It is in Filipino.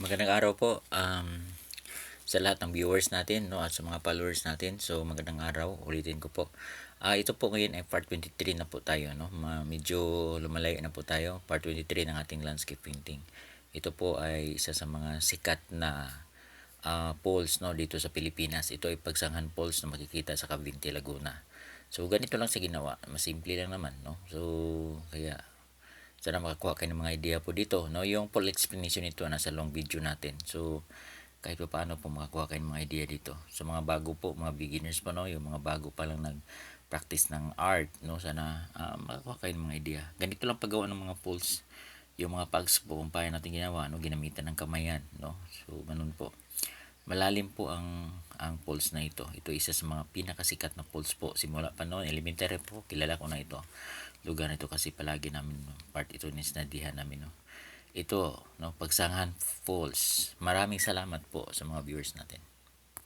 Magandang araw po sa lahat ng viewers natin, no, at sa mga followers natin. So magandang araw, ulitin ko po. Ito po ngayon ay part 23 na po tayo, no. Medyo lumalayo na po tayo, part 23 ng ating landscape painting. Ito po ay isa sa mga sikat na falls, no, dito sa Pilipinas. Ito ay Pagsanghan Falls na makikita sa Cavinti, Laguna. So ganito lang sa ginawa, mas simple lang naman, no. So kaya sana makakuha kayo ng mga idea po dito, no? Yung full explanation nito nasa long video natin. So kahit pa paano po makakuha kayo ng mga idea dito. Sa mga bago po, mga beginners pa, no, yung mga bago pa lang nag-practice ng art, no, sana makakuha kayo ng mga idea. Ganito lang paggawa ng mga pools. Yung mga pugs po kung paano natin ginawa, no, ginamitan ng kamayan, no. So ganun po. Malalim po ang pools na ito. Ito isa sa mga pinakasikat na pools po. Simula pa noon, elementary po, kilala ko na ito. Lugar nito kasi palagi namin, no, part ito ni sinadihan namin, no. Ito, no, Pagsanghan Falls. Maraming salamat po sa mga viewers natin.